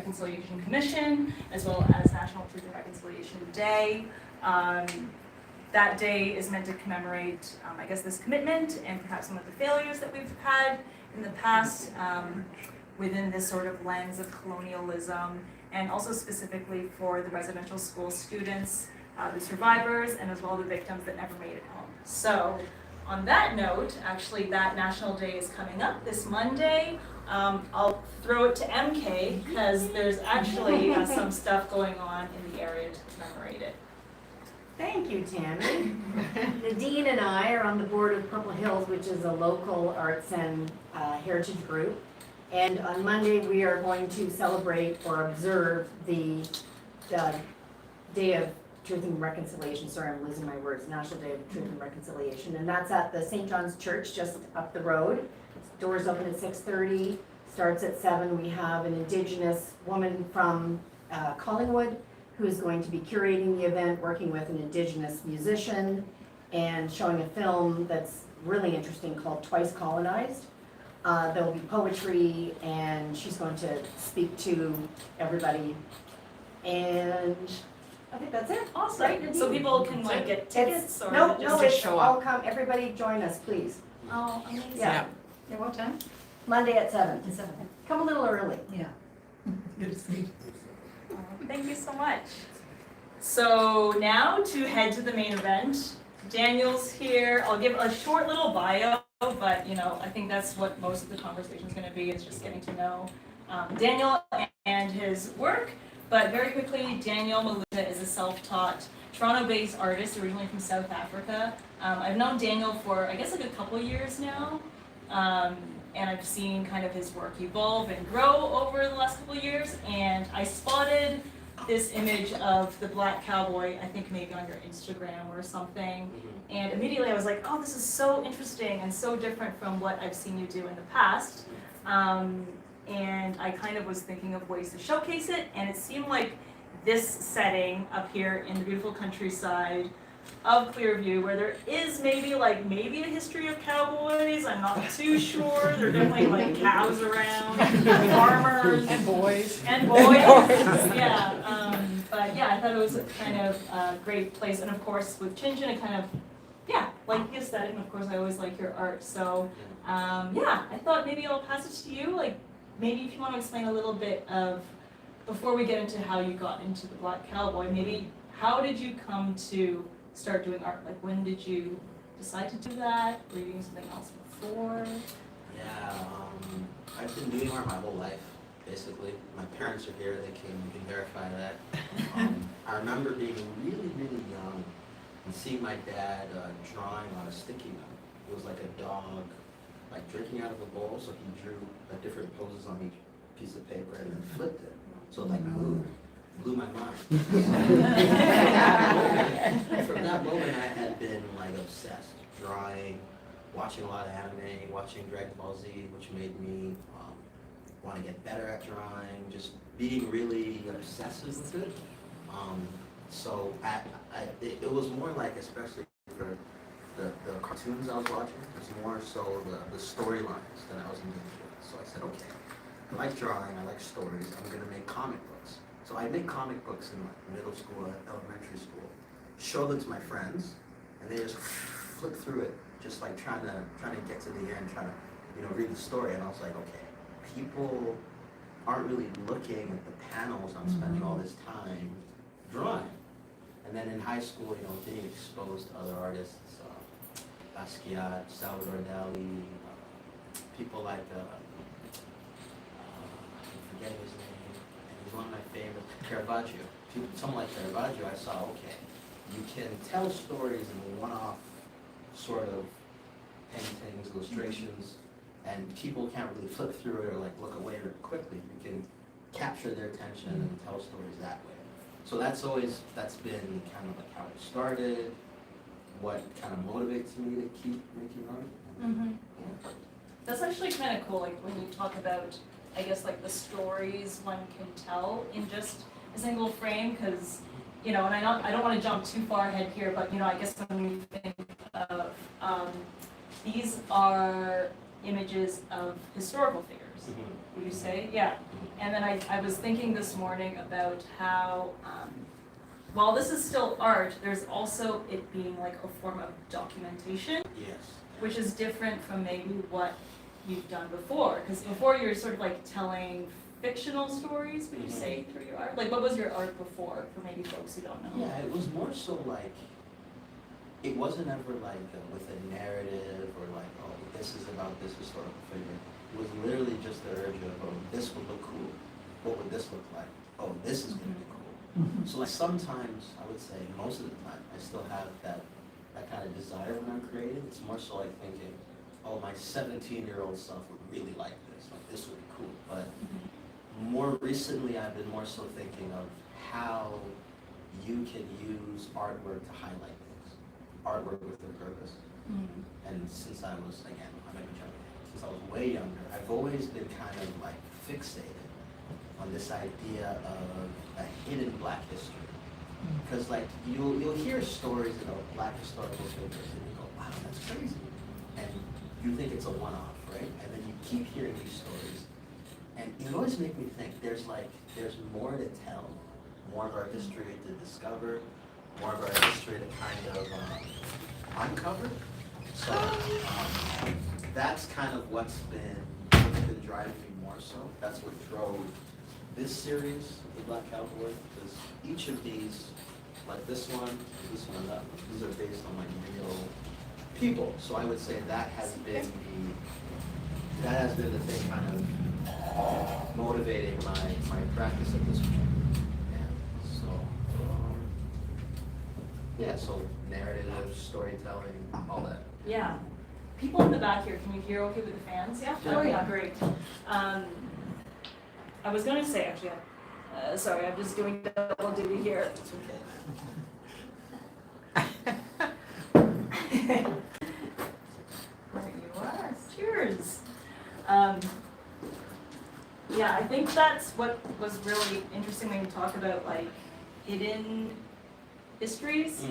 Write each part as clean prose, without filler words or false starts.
Reconciliation Commission, as well as National Truth and Reconciliation Day. That day is meant to commemorate, I guess, this commitment and perhaps some of the failures that we've had in the past within this sort of lens of colonialism, and also specifically for the residential school students, the survivors, and as well the victims that never made it home. So on that note, actually that National Day is coming up this Monday. I'll throw it to MK because there's actually some stuff going on in the area to commemorate it. Thank you, Tammy. Nadine and I are on the board of Purple Hills, which is a local arts and heritage group. And on Monday, we are going to celebrate or observe the Day of Truth and Reconciliation. Sorry, I'm losing my words. National Day of Truth and Reconciliation. And that's at the St. John's Church just up the road. Doors open at 6:30, starts at 7. We have an Indigenous woman from Collingwood who's going to be curating the event, working with an Indigenous musician, and showing a film that's really interesting called Twice Colonized. There will be poetry, and she's going to speak to everybody. And I think that's it. Awesome. Right, so people can like get tickets or no, just it's show all up? come. Everybody join us, please. Oh, amazing. Yeah. At what time? Monday at 7. At 7. Come a little early. Yeah. Good to see you. Thank you so much. So now to head to the main event. Daniel's here. I'll give a short little bio, but you know, I think that's what most of the conversation is going to be. It's just getting to know Daniel and his work. But very quickly, Daniel Maluta is a self-taught Toronto-based artist, originally from South Africa. I've known Daniel for, I guess, like a couple years now. And I've seen kind of his work evolve and grow over the last couple of years. And I spotted this image of the black cowboy, I think maybe on your Instagram or something. And immediately I was like, oh, this is so interesting and so different from what I've seen you do in the past. And I kind of was thinking of ways to showcase it. And it seemed like this setting up here in the beautiful countryside of Clearview, where there is maybe a history of cowboys. I'm not too sure. There are definitely like cows around, farmers, And boys. Yeah. But yeah, I thought it was kind of a great place, and of course with Chinchon, it kind of like the aesthetic. And of course, I always like your art. So I thought maybe I'll pass it to you. Like maybe if you want to explain a little bit of before we get into how you got into the Black Cowboy. Maybe how did you come to start doing art? Like when did you decide to do that? Were you doing something else before? Yeah, I've been doing art my whole life, basically. My parents are here, they can verify that. I remember being really, really young and seeing my dad drawing on a sticky note. It was like a dog, like drinking out of a bowl, so he drew different poses on each piece of paper and then flipped it. So it like blew my mind. From that moment, I had been like obsessed, drawing, watching a lot of anime, watching Dragon Ball Z, which made me want to get better at drawing, just being really obsessive with it. So it was more like, especially for the cartoons I was watching, it was more so the storylines that I was engaged with. So I said, okay, I like drawing, I like stories, I'm going to make comic books. So I made comic books in like middle school, elementary school, show them to my friends, and they just flip through it, just like trying to get to the end, trying to read the story. And I was like, okay, people aren't really looking at the panels I'm spending all this time drawing. And then in high school, being exposed to other artists, Basquiat, Salvador Dali, people like I'm forgetting his name. He's one of my favorites, Caravaggio. Someone like Caravaggio, I saw, okay, you can tell stories in one-off sort of paintings, illustrations, and people can't really flip through it or like look away quickly. You can capture their attention and tell stories that way. So that's been kind of like how it started, what kind of motivates me to keep making art. Mm-hmm. Yeah. That's actually kind of cool, like when you talk about, I guess, like the stories one can tell in just a single frame, because, and I don't want to jump too far ahead here, but, I guess when you think of, these are images of historical figures. would you say? Yeah. And then I was thinking this morning about how, while this is still art, there's also it being like a form of documentation, Yes. which is different from maybe what you've done before. Because before you're sort of like telling fictional stories, would you say, through your art? Like, what was your art before, for maybe folks who don't know? Yeah, it was more so like, it wasn't ever like with a narrative or like, oh, this is about this historical figure. It was literally just the urge of, oh, this would look cool. What would this look like? Oh, this is gonna be cool. So like sometimes, I would say most of the time, I still have that kind of desire when I'm creating. It's more so like thinking, oh, my 17-year-old self would really like this. Like this would be cool. But more recently, I've been more so thinking of how you can use artwork to highlight things. Artwork with a purpose. And since I was, again, I'm gonna jump in. Since I was way younger, I've always been kind of like fixated on this idea of a hidden Black history. Because like you'll hear stories about Black historical figures and you go, wow, that's crazy. And you think it's a one-off, right? And then you keep hearing these stories. And it always make me think there's more to tell, more of our history to discover, more of our history to kind of uncover. So that's kind of what's been driving me more so. That's what drove this series, The Black Cowboy, because each of these, like this one, and that one, these are based on like real people. So I would say that has been the thing kind of motivating my practice at this point. And so, so narrative, storytelling, all that. Yeah. People in the back here, can you hear okay with the fans? Yeah? Yeah. Oh, yeah, great. I was going to say, actually, sorry, I'm just doing double duty here. It's okay. There you are. Cheers. Yeah, I think that's what was really interesting when you talk about, like, hidden histories.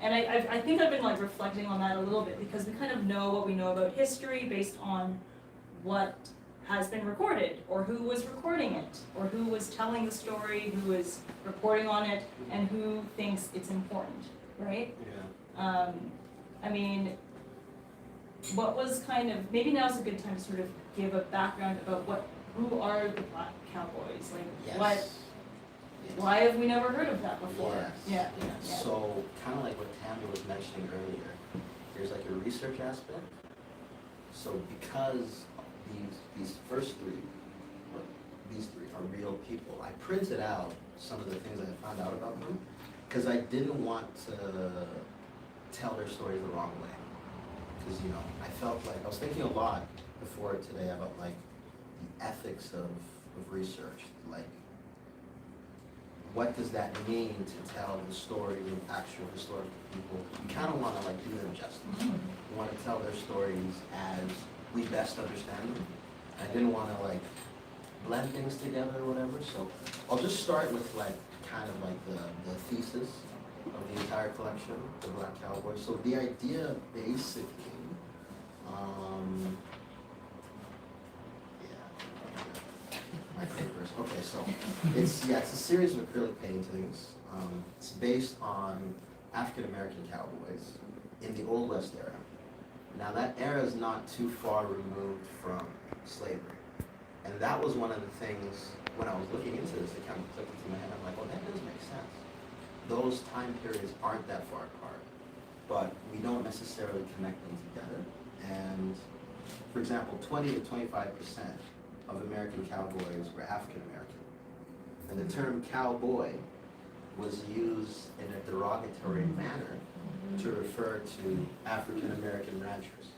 And I think I've been like reflecting on that a little bit because we kind of know what we know about history based on what has been recorded or who was recording it or who was telling the story, who was reporting on it, and who thinks it's important, right? Yeah. I mean, what was kind of, maybe now's a good time to sort of give a background about who are the Black Cowboys? Like Yes. why have we never heard of that before? Yes. Yeah. So kind of like what Tammy was mentioning earlier, there's like a research aspect. So because these first three, these three are real people, I printed out some of the things that I found out about them because I didn't want to tell their stories the wrong way. Because I felt like I was thinking a lot before today about like the ethics of research, like. What does that mean to tell the story of actual historical people? You kind of want to like do them justice. You want to tell their stories as we best understand them. I didn't want to like blend things together or whatever. So I'll just start with like kind of like the thesis of the entire collection, The Black Cowboy. So the idea basically, my papers. Okay, so it's a series of acrylic paintings. It's based on African American cowboys in the Old West era. Now that era is not too far removed from slavery, and that was one of the things when I was looking into this. It kind of clicked into my head. I'm like, well, that does make sense. Those time periods aren't that far apart, but we don't necessarily connect them together. And for example, 20 to 25% of American cowboys were African American. And the term cowboy was used in a derogatory manner to refer to African American ranchers.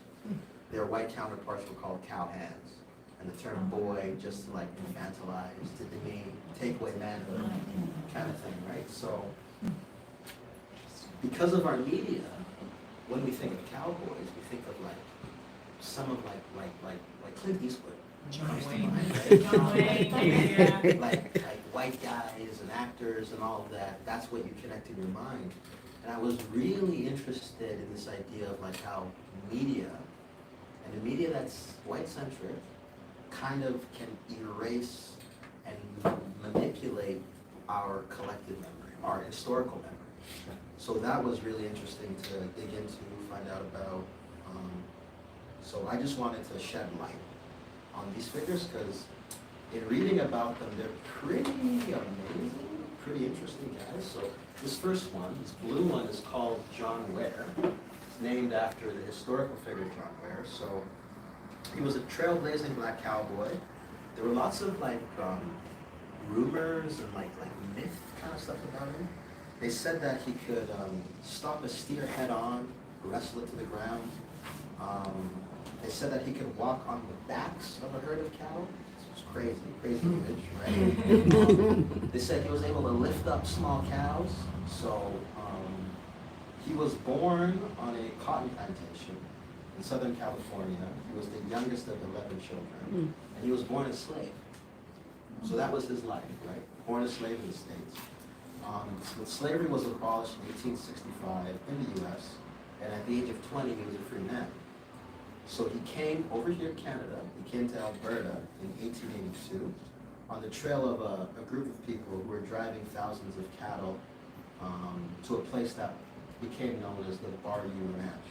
Their white counterparts were called cowhands. And the term boy just to like infantilize, to demean, take away manhood kind of thing, right? So because of our media, when we think of cowboys, we think of like some of like Clint Eastwood. John Wayne. Yeah. like white guys and actors and all of that, that's what you connect in your mind. And I was really interested in this idea of like how media, and the media that's white-centric kind of can erase and manipulate our collective memory, our historical memory. So that was really interesting to dig into, find out about. So I just wanted to shed light on these figures because in reading about them, they're pretty amazing, pretty interesting guys. So this first one, this blue one, is called John Ware. It's named after the historical figure John Ware. So he was a trailblazing black cowboy. There were lots of like rumors and like myth kind of stuff about him. They said that he could stop a steer head on, wrestle it to the ground. They said that he could walk on the backs of a herd of cattle. It's crazy, crazy image, right? They said he was able to lift up small cows. So he was born on a cotton plantation in Southern California. He was the youngest of 11 children, and he was born a slave. So that was his life, right? Born a slave in the States. So slavery was abolished in 1865 in the U.S., and at the age of 20, he was a free man. So he came over here to Canada, he came to Alberta in 1882 on the trail of a group of people who were driving thousands of cattle to a place that became known as the Bayou Ranch.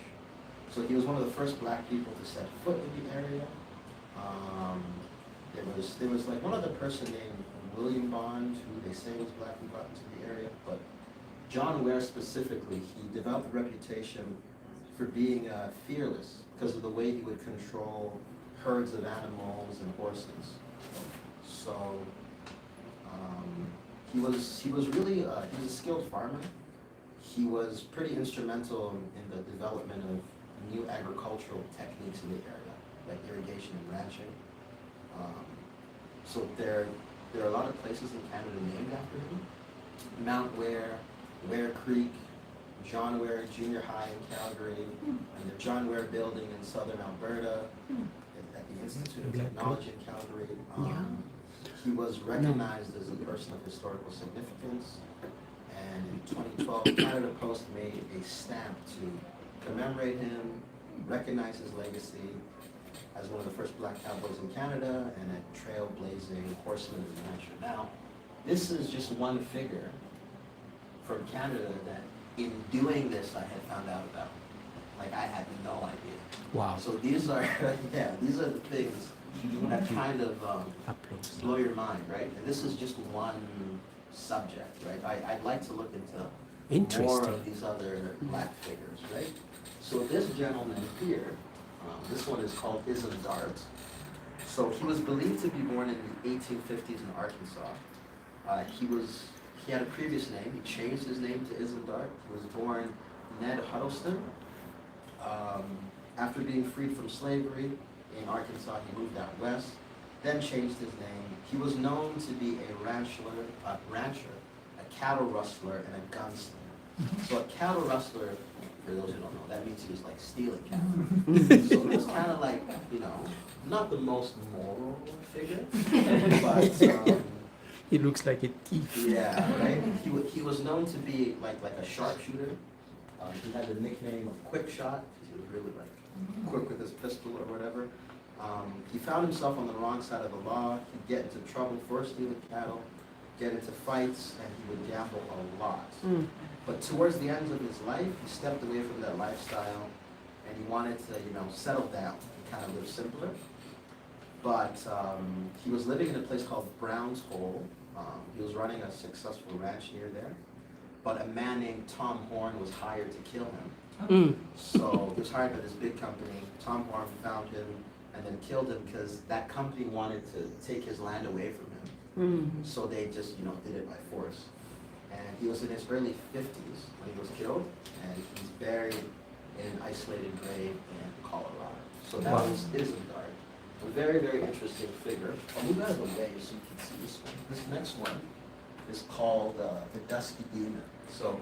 So he was one of the first black people to set foot in the area. There was like one other person named William Bond, who they say was black who got into the area, but John Ware specifically, he developed a reputation for being fearless because of the way he would control herds of animals and horses. So he was really he was a skilled farmer. He was pretty instrumental in the development of new agricultural techniques in the area, like irrigation and ranching. So there are a lot of places in Canada named after him. Mount Ware, Ware Creek, John Ware Junior High in Calgary, and the John Ware Building in southern Alberta, at the Institute of Technology in Calgary. He was recognized as a person of historical significance, and in 2012, Canada Post made a stamp to commemorate him, recognize his legacy as one of the first black cowboys in Canada and a trailblazing horseman and rancher. Now, this is just one figure from Canada that in doing this I had found out about. Like I had no idea. Wow. So these are, these are the things that kind of blow your mind, right? And this is just one subject, right? I'd like to look into more of these other black figures, right? So this gentleman here, this one is called Isambard. So he was believed to be born in the 1850s in Arkansas. He had a previous name. He changed his name to Isambard. He was born Ned Huddleston. After being freed from slavery in Arkansas, he moved out west, then changed his name. He was known to be a rancher, a cattle rustler, and a gunslinger. So a cattle rustler, for those who don't know, that means he was like stealing cattle. So he was kind of like, not the most moral figure, but he looks like a thief. Yeah, right. He was known to be like a sharpshooter. He had the nickname of Quick Shot because he was really like quick with his pistol or whatever. He found himself on the wrong side of the law. He'd get into trouble for stealing cattle, get into fights, and he would gamble a lot. But towards the end of his life, he stepped away from that lifestyle, and he wanted to, settle down and kind of live simpler. But he was living in a place called Brown's Hole. He was running a successful ranch near there. But a man named Tom Horn was hired to kill him. So he was hired by this big company. Tom Horn found him and then killed him because that company wanted to take his land away from him. So they just, did it by force. And he was in his early 50s when he was killed, and he's buried in an isolated grave in Colorado. So that was Isambard. A very, very interesting figure. I'll move out of the way so you can see this one. This next one is called the Dusky Demon. So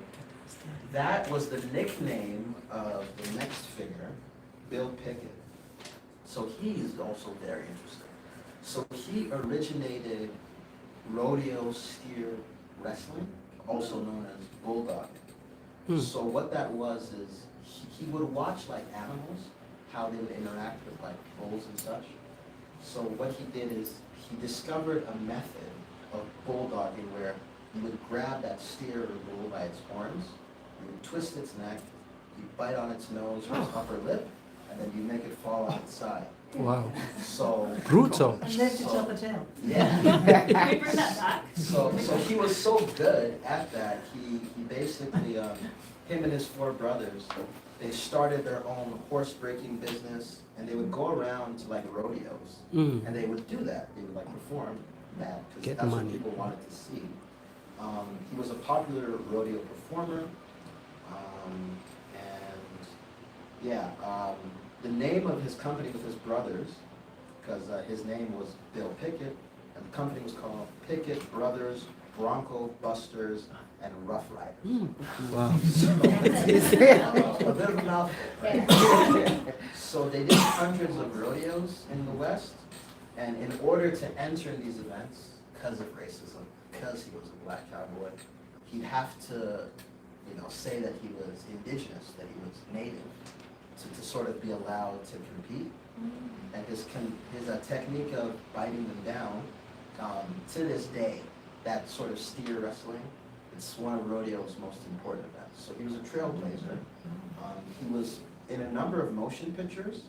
that was the nickname of the next figure, Bill Pickett. So he's also very interesting. So he originated rodeo steer wrestling, also known as bulldog. So what that was is he would watch like animals, how they would interact with like bulls and such. So what he did is he discovered a method of bulldogging where you would grab that steer or bull by its horns, you would twist its neck, you bite on its nose or its upper lip, and then you make it fall outside. Wow. So Brutal. And lift yourself a tail. yeah. Can we bring that back? So he was so good at that, he basically, him and his 4 brothers, they started their own horse breaking business, and they would go around to like rodeos, Mm. and they would do that. They would like perform that because Get that's money. what people wanted to see. He was a popular rodeo performer, and yeah, the name of his company with his brothers, because his name was Bill Pickett, and the company was called Pickett Brothers Bronco Busters and Rough Riders. Mm. Wow. A bit of a mouthful. So they did hundreds of rodeos in the West, and in order to enter these events, because of racism, because he was a black cowboy, he'd have to, say that he was indigenous, that he was native, to sort of be allowed to compete. And his technique of biting them down, to this day, that sort of steer wrestling, it's one of rodeo's most important events. So he was a trailblazer. He was in a number of motion pictures.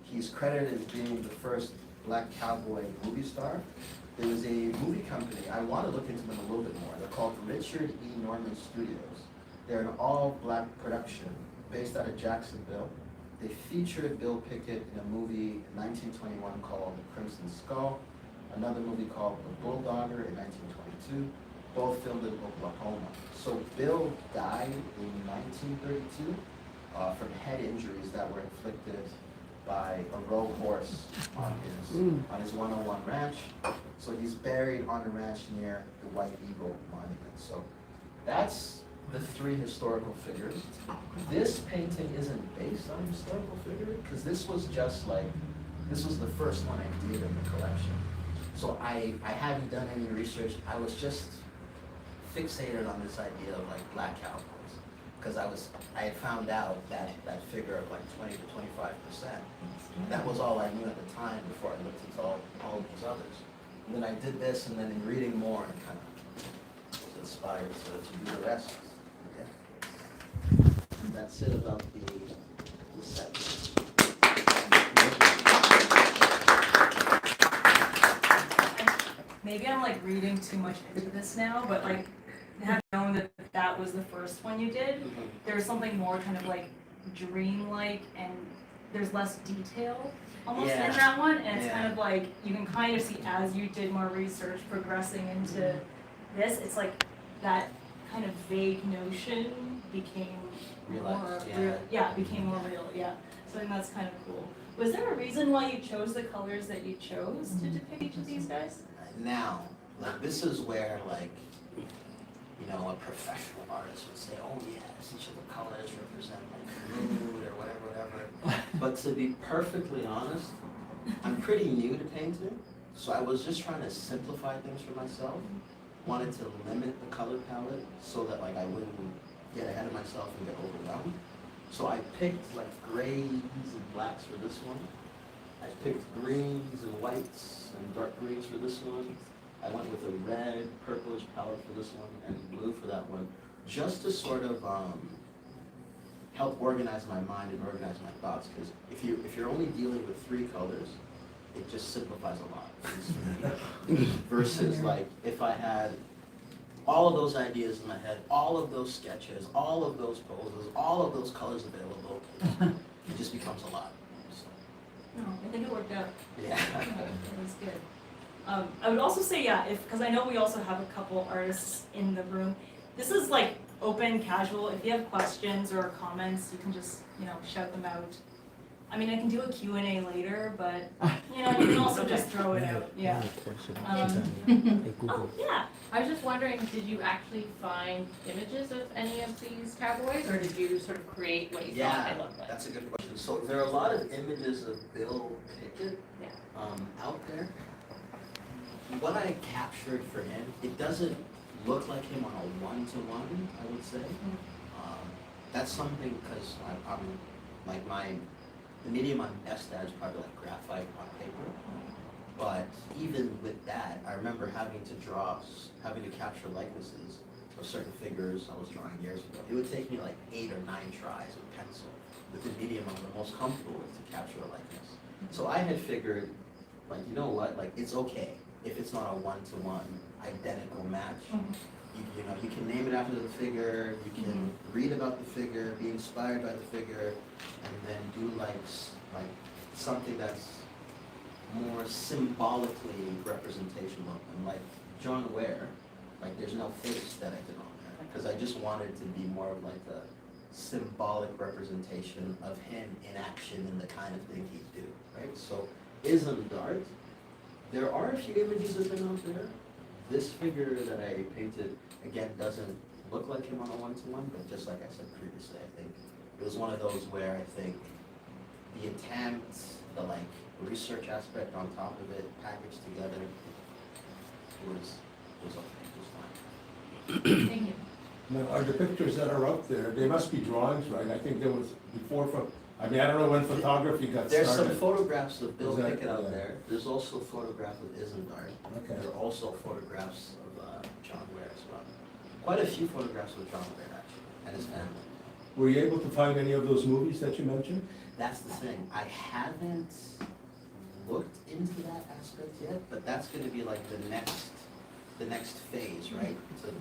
He's credited as being the first black cowboy movie star. There was a movie company, I want to look into them a little bit more. They're called Richard E. Norman Studios. They're an all-black production based out of Jacksonville. They featured Bill Pickett in a movie in 1921 called The Crimson Skull, another movie called The Bulldogger in 1922, both filmed in Oklahoma. So Bill died in 1932 from head injuries that were inflicted by a rogue horse on his 101 ranch. So he's buried on a ranch near the White Eagle Monument. So that's the 3 historical figures. This painting isn't based on a historical figure, because this was the first one I did in the collection. So I hadn't done any research. I was just fixated on this idea of like black cowboys, because I had found out that figure of like 20 to 25%. That was all I knew at the time before I looked into all of these others. And then I did this, and then in reading more, I kind of was inspired to do the rest. Yeah. That's it about the set. Maybe I'm like reading too much into this now, but like, having known that that was the first one you did, there's something more kind of like dreamlike, and there's less detail almost in Yeah. that one, and it's Yeah. kind of like, you can kind of see as you did more research progressing into this, it's like that kind of vague notion became more Realized, yeah. real. Yeah, it became more real, yeah. So I think that's kind of cool. Was there a reason why you chose the colors that you chose to depict each of these guys? Now, like this is where like, a professional artist would say, oh yes, each of the colors represent like mood or whatever. But to be perfectly honest, I'm pretty new to painting, so I was just trying to simplify things for myself. Wanted to limit the color palette so that like I wouldn't get ahead of myself and get overwhelmed. So I picked like grays and blacks for this one. I picked greens and whites and dark greens for this one. I went with a red, purplish palette for this one and blue for that one, just to sort of help organize my mind and organize my thoughts. Because if you're only dealing with 3 colors, it just simplifies a lot. Versus like if I had all of those ideas in my head, all of those sketches, all of those poses, all of those colors available, it just becomes a lot. No, I think it worked out. Yeah. It was good. I would also say, yeah, because I know we also have a couple artists in the room. This is like open, casual. If you have questions or comments, you can just, shout them out. I mean, I can do a Q&A later, but, you can also just throw it out, yeah. Oh, yeah. I was just wondering, did you actually find images of any of these cowboys, or did you sort of create what you thought they looked like? That's a good question. So there are a lot of images of Bill Pickett Yeah. out there. What I captured for him, it doesn't look like him on a one-to-one, I would say. That's something because I'm like the medium I'm best at is probably like graphite on paper. But even with that, I remember having to capture likenesses of certain figures I was drawing years ago. It would take me like 8 or 9 tries with pencil, with the medium I'm the most comfortable with to capture a likeness. So I had figured, like, you know what, like, it's okay if it's not a one-to-one identical match. You know, you can name it after the figure, you can read about the figure, be inspired by the figure, and then do like something that's more symbolically representational. And like John Ware, like there's no face that I did on there, because I just wanted to be more of like a symbolic representation of him in action and the kind of thing he'd do, right? So isn't art. There are a few images of him out there. This figure that I painted, again, doesn't look like him on a one-to-one, but just like I said previously, I think it was one of those where I think the attempt, the like research aspect on top of it, packaged together, was okay, it was fine. Thank you. Now, are the pictures that are up there, they must be drawings, right? I think there was before, I mean, I don't know when photography got There's some started. photographs of Bill Is that- Pickett out yeah. there. There's also a photograph of Isambard. Okay. There are also photographs of John Ware as well. Quite a few photographs of John Ware, actually, and his family. Were you able to find any of those movies that you mentioned? That's the thing. I haven't looked into that aspect yet, but that's going to be like the next phase, right?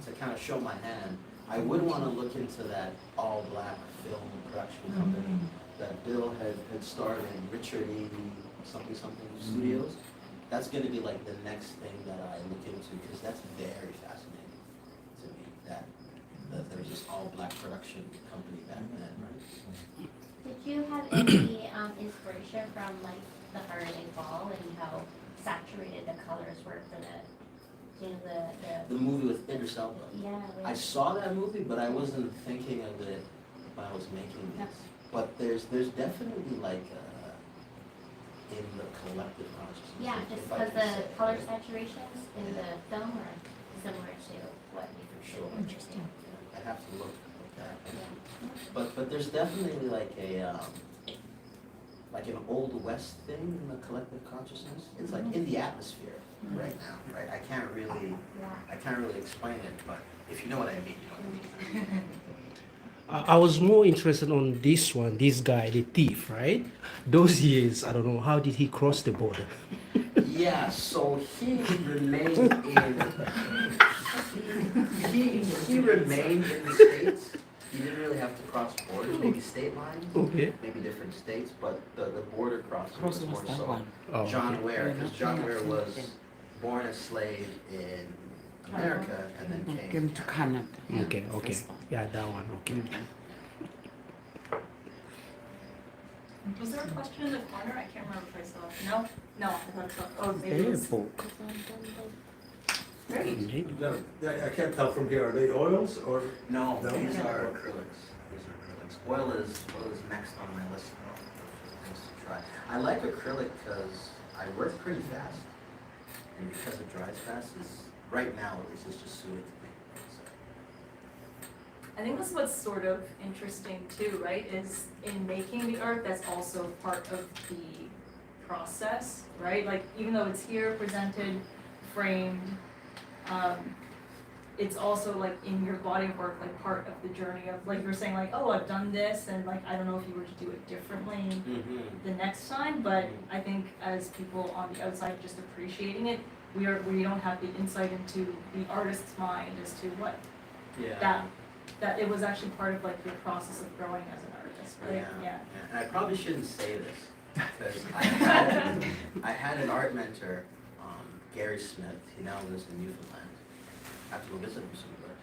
To kind of show my hand, I would want to look into that all-black film production company that Bill had started, Richard E. something Studios. That's going to be like the next thing that I look into, because that's very fascinating to me. That there's this all-black production company back then, right? Did you have any inspiration from like the Hurricane Ball and how saturated the colors were for The movie with Idris Elba. yeah. I saw that movie, but I wasn't thinking of it when I was making this. But there's definitely like in the collective consciousness. Yeah, if just I because can the say it. color saturations in the film are similar to what you For sure. Interesting. I have to look at that. But there's definitely like like an old west thing in the collective consciousness. It's like in the atmosphere right now, right? I can't really explain it, but if you know what I mean, you know what I mean. I was more interested on this one, this guy, the thief, right? Those years, I don't know, how did he cross the border? Yeah, so he remained he remained in the States. He didn't really have to cross borders, maybe state lines, Okay. maybe different states, but the border crossing was more so Oh, John okay. Ware, because John Ware was born a slave in America and then came to Canada. Okay, okay. Yeah, that one, okay. Was there a question in the corner? I can't remember if I saw it. No? No, I thought it was, oh, maybe it Very was. folk. Great. Maybe. No, I can't tell from here. Are they oils or? No, No? these are acrylics. These are acrylics. Oil is next on my list of things to try. I like acrylic because I work pretty fast, and because it dries fast, right now at least it's just suited to me. I think that's what's sort of interesting too, right? Is in making the art, that's also part of the process, right? Like even though it's here presented, framed, it's also like in your body of work, like part of the journey of like you're saying like, oh, I've done this, and like I don't know if you were to do it differently the next time, but I think as people on the outside just appreciating it, we don't have the insight into the artist's mind as to what Yeah. that it was actually part of like your process of growing as an artist, right? Yeah. And I probably shouldn't say this because I had an art mentor, Gary Smith. He now lives in Newfoundland. I have to go visit him soon, but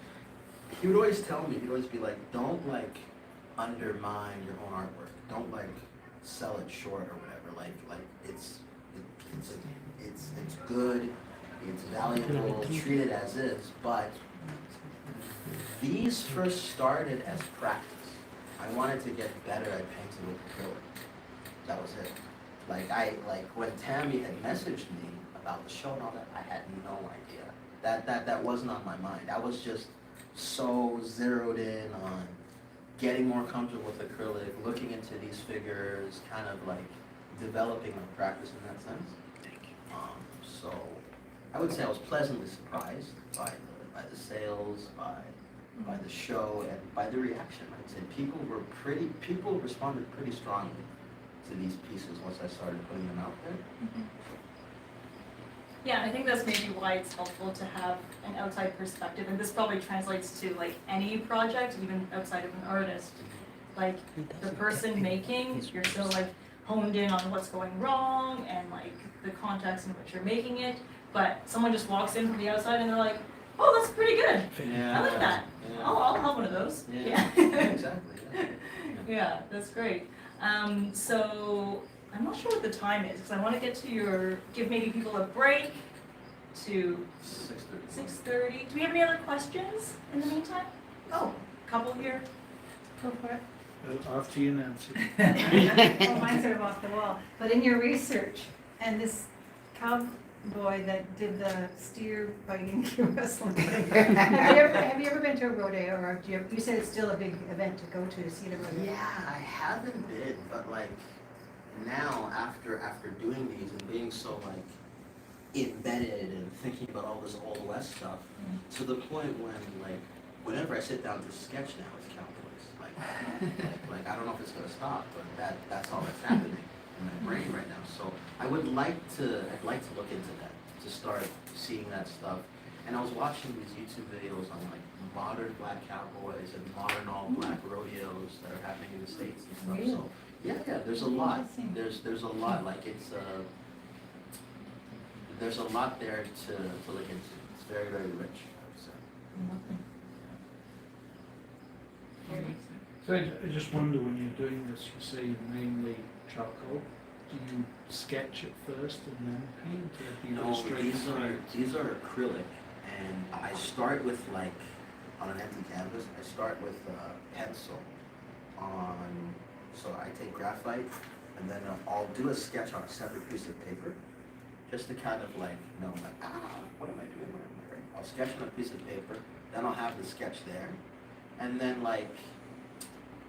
he would always tell me, he'd always be like, don't like undermine your own artwork. Don't like sell it short or whatever. Like it's good, it's valuable, treat it as is, but these first started as practice. I wanted to get better at painting with acrylic. That was it. Like when Tammy had messaged me about the show and all that, I had no idea. That wasn't on my mind. I was just so zeroed in on getting more comfortable with acrylic, looking into these figures, kind of like developing my practice in that sense. So I would say I was pleasantly surprised by the sales, by the show, and by the reaction. I'd say people responded pretty strongly to these pieces once I started putting them out there. Yeah, I think that's maybe why it's helpful to have an outside perspective, and this probably translates to like any project, even outside of an artist. Like the person making, you're so like honed in on what's going wrong and like the context in which you're making it, but someone just walks in from the outside and they're like, oh, that's pretty good. Yeah. I like that. Yeah. I'll have one of those. Yeah. Exactly. Yeah. Yeah, that's great. So I'm not sure what the time is, because I want to get to give maybe people a break to 6:30. Do we have any other questions in the meantime? Oh, couple here. Go for it. After you, Nancy. Well, mine's sort of off the wall, but in your research, and this cowboy that did the steer fighting wrestling thing, have you ever been to a rodeo, or you said it's still a big event to go to see the rodeo? Yeah, I haven't been, but like now after doing these and being so like embedded and thinking about all this Old West stuff, to the point when like whenever I sit down to sketch now, it's cowboys. Like I don't know if it's gonna stop, but that's all that's happening in my brain right now. So I'd like to look into that, to start seeing that stuff. And I was watching these YouTube videos on like modern black cowboys and modern all black rodeos that are happening in the States and stuff. Really? So yeah, there's a lot. Interesting. There's a lot. Like there's a lot there to look into. It's very, very rich, I would say. So I just wonder, when you're doing this, you say mainly charcoal. Do you sketch it first and then paint, or do you go No, straight these are acrylic, and I start with like on an empty canvas. I start with a pencil on. So I take graphite, and then I'll do a sketch on a separate piece of paper, just to kind of like know like what am I doing? What am I writing? I'll sketch on a piece of paper, then I'll have the sketch there, and then like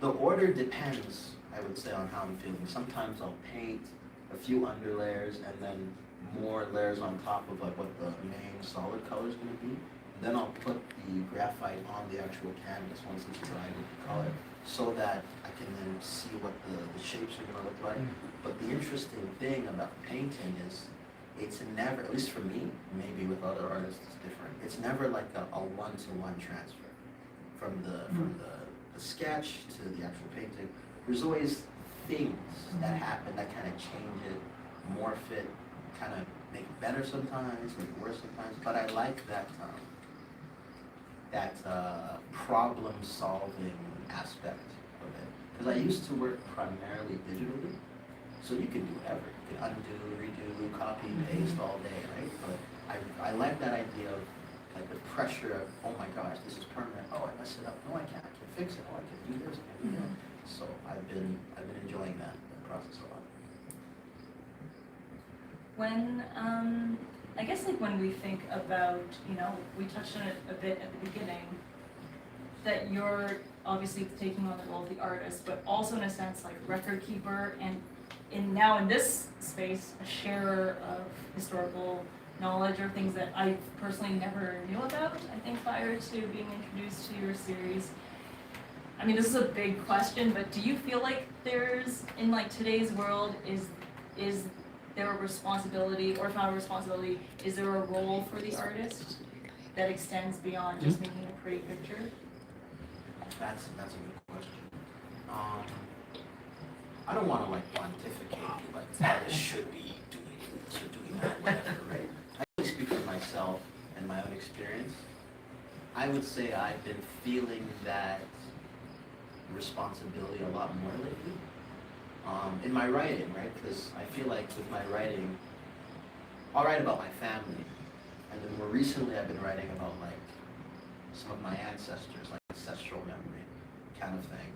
the order depends, I would say, on how I'm feeling. Sometimes I'll paint a few underlayers and then more layers on top of like what the main solid color is going to be. Then I'll put the graphite on the actual canvas once it's dried with the color, so that I can then see what the shapes are going to look like. But the interesting thing about painting is it's never, at least for me, maybe with other artists it's different, it's never like a one-to-one transfer from the sketch to the actual painting. There's always things that happen that kind of change it, morph it, kind of make it better sometimes, make it worse sometimes. But I like that problem-solving aspect of it, because I used to work primarily digitally, so you can do whatever. You can undo, redo, copy, paste all day, right? But I like that idea of like the pressure of, oh my gosh, this is permanent. Oh, I messed it up. No, I can't fix it. Oh, I can do this. I can do that. So I've been enjoying that process a lot. When, I guess like when we think about, we touched on it a bit at the beginning, that you're obviously taking on the role of the artist, but also in a sense like record keeper, and now in this space, a sharer of historical knowledge or things that I personally never knew about, I think, prior to being introduced to your series. I mean, this is a big question, but do you feel like there's, in like today's world, is there a responsibility, or if not a responsibility, is there a role for the artist that extends beyond just making a pretty picture? That's a good question. I don't want to like pontificate, like artists should be doing that, whatever, right? I can speak for myself and my own experience. I would say I've been feeling that responsibility a lot more lately. In my writing, right? Because I feel like with my writing, I'll write about my family, and then more recently I've been writing about like some of my ancestors, like ancestral memory kind of thing.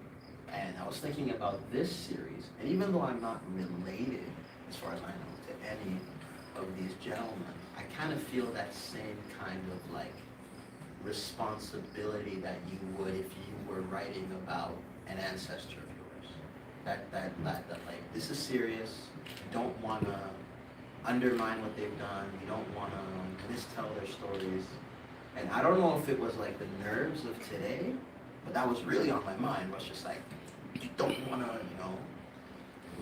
And I was thinking about this series, and even though I'm not related, as far as I know, to any of these gentlemen, I kind of feel that same kind of like responsibility that you would if you were writing about an ancestor of yours. That like, this is serious. You don't want to undermine what they've done. You don't want to mistell their stories. And I don't know if it was like the nerves of today, but that was really on my mind. Was just like, you don't want to,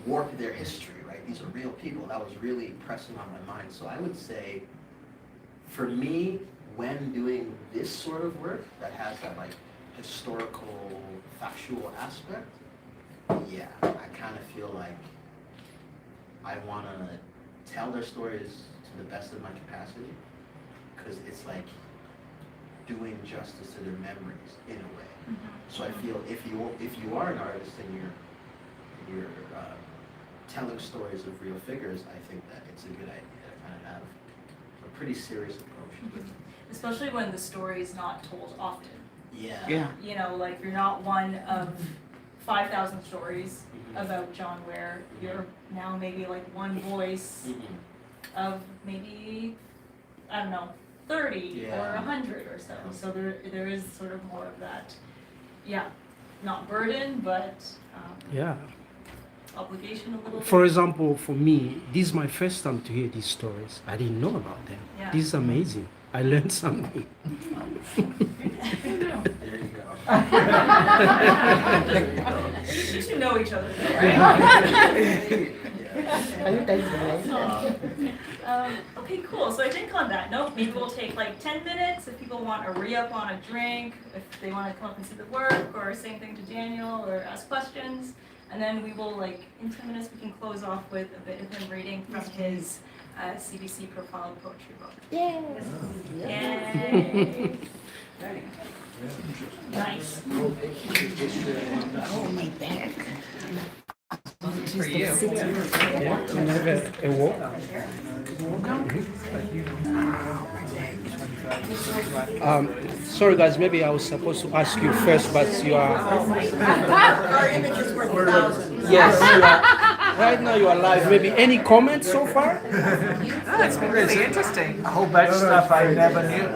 warp their history, right? These are real people. That was really pressing on my mind. So I would say, for me, when doing this sort of work that has that like historical, factual aspect, yeah, I kind of feel like I want to tell their stories to the best of my capacity, because it's like doing justice to their memories in a way. So I feel if you are an artist and you're telling stories of real figures, I think that it's a good idea to kind of have a pretty serious approach to it. Especially when the story is not told often. Yeah. Like you're not one of 5,000 stories about John Ware. You're now maybe like one voice of maybe, I don't know, 30 or 100 or so. So there is sort of more of that, not burden, but obligation a little bit. For example, for me, this is my first time to hear these stories. I didn't know about them. Yeah. This is amazing. I learned something. There you go. You two know each other, right? Okay, cool. So I think on that note, maybe we'll take like 10 minutes if people want a re-up on a drink, if they want to come up and see the work, or say anything to Daniel, or ask questions. And then we will, like, in 10 minutes, we can close off with a bit of him reading from his CBC profile poetry book. Yay! Yay! Nice. Oh, my back. For you. Can I have a walk? Sorry guys, maybe I was supposed to ask you first, but you are... Our image is worth 1,000. Yes, you are. Right now you are live. Maybe any comments so far? That's been really interesting. A whole bunch of stuff I never knew.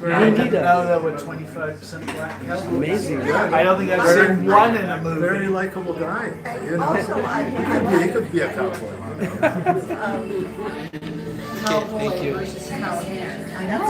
I didn't know there were 25% black couples. Amazing. I don't think I've seen one in a movie. Very likable guy, Also, He could be a cowboy. Thank you. versus cowboy. I know.